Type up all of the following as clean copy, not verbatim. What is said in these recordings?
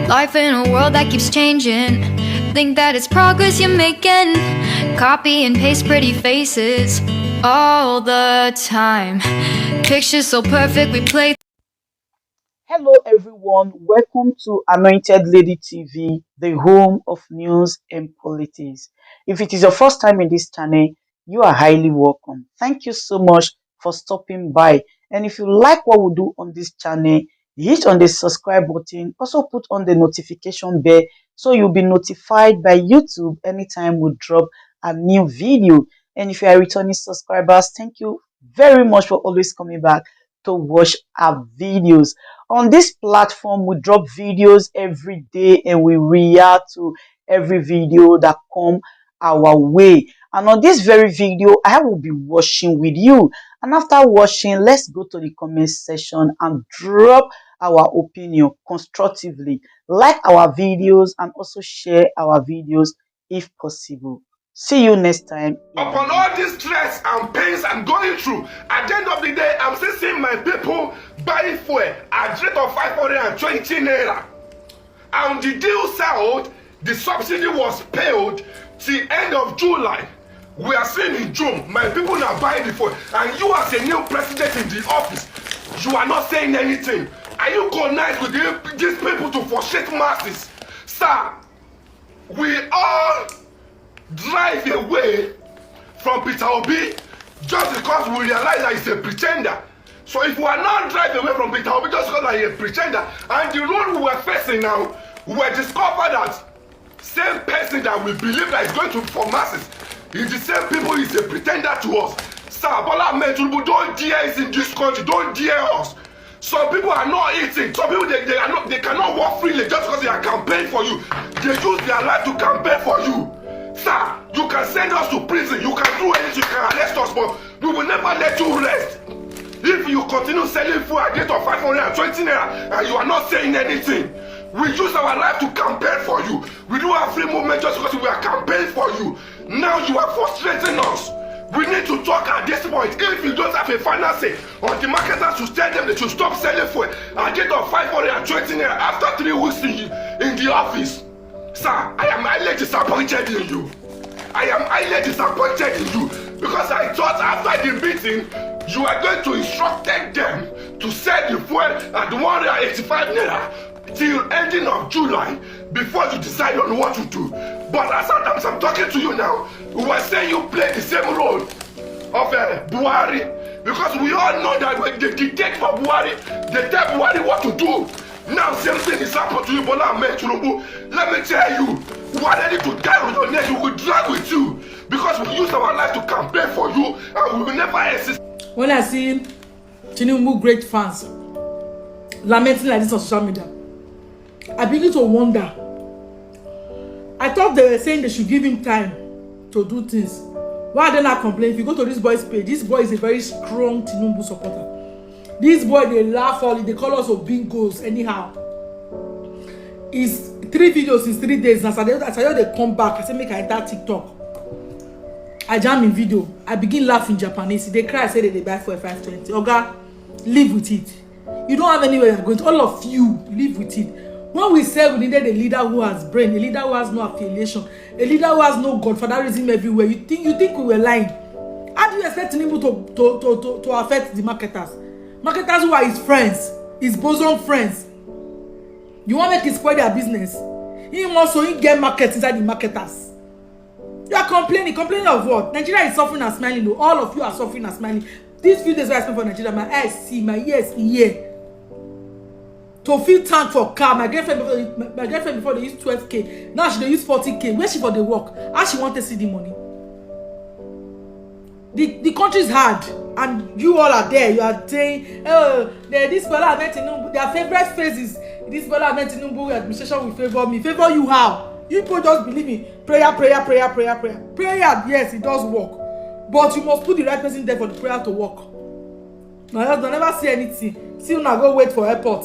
Life in a world that keeps changing. Think that it's progress you're making. Copy and paste pretty faces all the time. Pictures so perfect we play. Hello everyone, welcome to Anointed Lady TV, the home of news and politics. If it is your first time in this channel, you are highly welcome. Thank you so much for stopping by. And if you like what we do on this channel, hit on the subscribe button. Also put on the notification bell so you'll be notified by YouTube anytime we drop a new video. And if you are returning subscribers, thank you very much for always coming back to watch our videos. On this platform, we drop videos every day and we react to every video that come our way. And on this very video, I will be watching with you. And after watching, let's go to the comment section and drop our opinion constructively. Like our videos and also share our videos if possible. See you next time. Upon all this stress and pains I'm going through, at the end of the day, I'm still seeing my people buying fuel at the rate of 520 naira. And the deal settled, the subsidy was paid till end of July. We are seeing in June, my people are buying the fuel. And you as a new president in the office, you are not saying anything. Are you connected with these people to frustrate masses? Sir, we all drive away from Peter Obi just because we realize that he's a pretender. So if we are not driving away from Peter Obi just because he's a pretender, and the road we were facing now, we discovered that same person that we believe that is going to for masses is the same people is a pretender to us. Sir, Bola Ahmed Tinubu, don't dare us in this country, don't dare us. Some people are not eating. Some people they cannot walk freely just because they are campaigning for you. They use their life to campaign for you. Sir, you can send us to prison, you can do anything, you can arrest us, but we will never let you rest. If you continue selling food at the rate of 520 naira and you are not saying anything, we use our life to campaign for you. We do have free movement just because we are campaigning for you. Now you are frustrating us. We need to talk at this point. If you don't have a final say on the marketers to tell them they should stop selling food at the rate of 520 naira after 3 weeks in the office. Sir, I am highly disappointed in you. I am highly disappointed in you because I thought after the meeting you are going to instruct them to sell the fuel at 185 naira till ending of July before you decide on what to do. But as I'm talking to you now, we were saying you play the same role of Buhari, because we all know that when they dictate for Buhari, they tell Buhari what to do. Now same thing is happening to you, Bola Ahmed Tinubu. Let me tell you, we are ready to die on your neck. We will drag with you because we use our life to campaign for you and we will never exist. When I see Tinubu great fans lamenting like this on social media, I begin to wonder. I thought they were saying they should give him time to do things. Why are they not complaining? If you go to this boy's page, this boy is a very strong Tinubu supporter. This boy, they laugh all, they call us of bingos anyhow. It's 3 videos in 3 days. As I they come back, I say make I enter TikTok. I jam in video. I begin laughing Japanese. They cry, I say they buy for 520. Oga, live with it. You don't have anywhere you're going to. All of you, live with it. When we say we needed a leader who has brain, a leader who has no affiliation, a leader who has no godfatherism everywhere, you think we were lying? How do you expect Tinubu to affect the marketers? Marketers who are his friends, his bosom friends. You want to make it spoil their business? He also get markets inside the marketers. You are complaining of what? Nigeria is suffering and smiling. No, all of you are suffering and smiling. These few days where I spent for Nigeria, my eyes see, my ears hear. To fill tank for car, my girlfriend before they used 12k, now she they use 40k. Where she for the work? How she want to see the money? The country is hard, and you all are there. You are saying, oh, this Bola Ahmed Tinubu, their favorite phrase is this Bola Ahmed Tinubu administration will favor me. Favor you how? You people just believe me. Prayer. Prayer, yes, it does work. But you must put the right person there for the prayer to work. Now, I don't never see anything. See, now go wait for airport.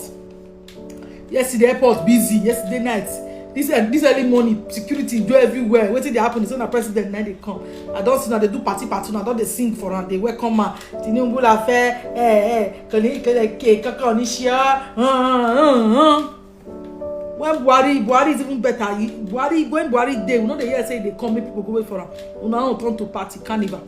Yesterday, airport busy. Yesterday night. This early morning, security do everywhere. Waiting they happen. It's not a president now they come. I don't see now they do party now. Don't they sing for them? They welcome man. Tinubu la fait. when Buhari is even better. When Buhari dey, we know the year say they come, make people go wait for am. Una no turn to party carnival.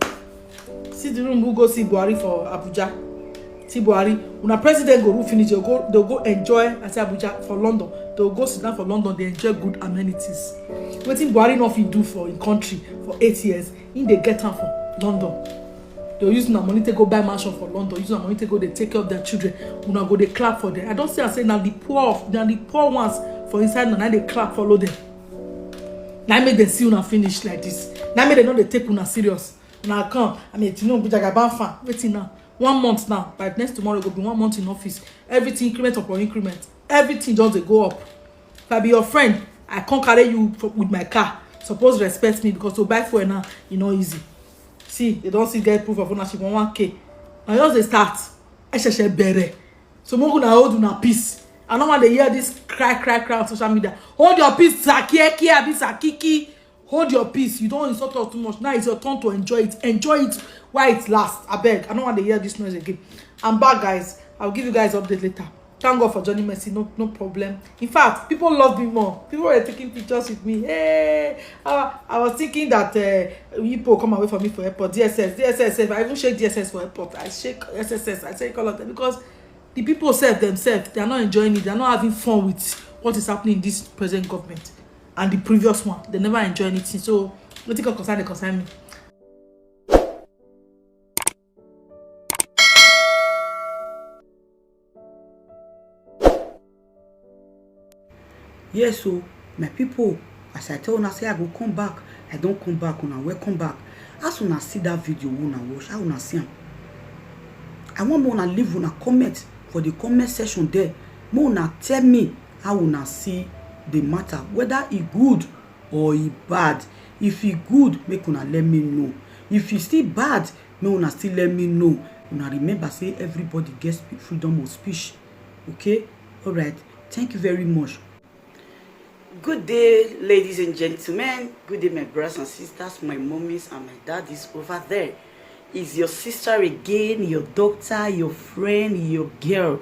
See the room who go see Buhari for Abuja. See Buhari, una president go finish, they'll go enjoy. I say Abuja for London. They'll go sit down for London. They enjoy good amenities. Wetin Buhari no fit do for in country for 8 years, in they get am for London. They'll use una money to go buy mansion for London. Use una money to go they take care of their children. Una go they clap for them. I don't say I say now the poor ones for inside now they clap follow them. Now make them see una finish like this. Now make them know they take una serious. Una come. I mean, Tinubu Jagaban fan. Waiting now. 1 month now. By next tomorrow go be 1 month in office. Everything increment upon increment. Everything just they go up. If I be your friend, I can't carry you with my car. Suppose respect me because to buy for now, you know easy. See, they don't see get proof of ownership on 1K. Now just they start. Bere. So mo gonna hold una peace. I don't want to hear this cry on social media. Hold your peace, Sakiki. Hold your peace. You don't insult us too much. Now it's your turn to enjoy it. Enjoy it while it lasts. I beg. I don't want to hear this noise again. I'm back, guys. I'll give you guys update later. Thank God for Johnny Mercy. No problem. In fact, people love me more. People were taking pictures with me. Hey, I was thinking that people come away from me for airport. DSS. I even shake DSS for airport. I shake SSS. I shake all of them because the people themselves, they are not enjoying it. They are not having fun with what is happening in this present government and the previous one. They never enjoy anything. So, what think of concern me. Yes, so my people, as I tell una say I go come back, I don't come back. Una welcome back. As una see that video, una watch, how una see am. I want una leave una comment for the comment section there. Una tell me how una see the matter, whether it good or it bad. If it good, make una let me know. If it still bad, make una still let me know. Una remember say everybody gets freedom of speech. Okay, all right. Thank you very much. Good day, ladies and gentlemen. Good day, my brothers and sisters, my mommies and my daddies over there. Is your sister again, your doctor, your friend, your girl,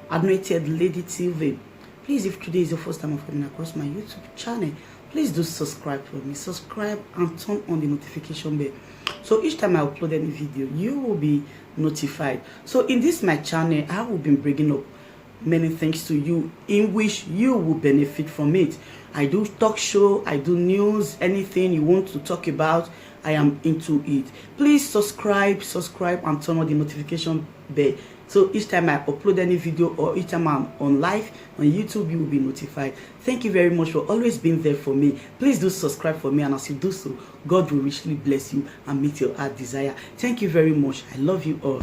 Anointed Lady TV. Please, if today is your first time of coming across my YouTube channel, please do subscribe for me. Subscribe and turn on the notification bell. So each time I upload any video, you will be notified. So in this my channel, I will be bringing up many things to you in which you will benefit from it. I do talk show, I do news, anything you want to talk about, I am into it. Please subscribe and turn on the notification bell. So each time I upload any video or each time I'm on live on YouTube, you will be notified. Thank you very much for always being there for me. Please do subscribe for me, and as you do so, God will richly bless you and meet your heart desire. Thank you very much. I love you all.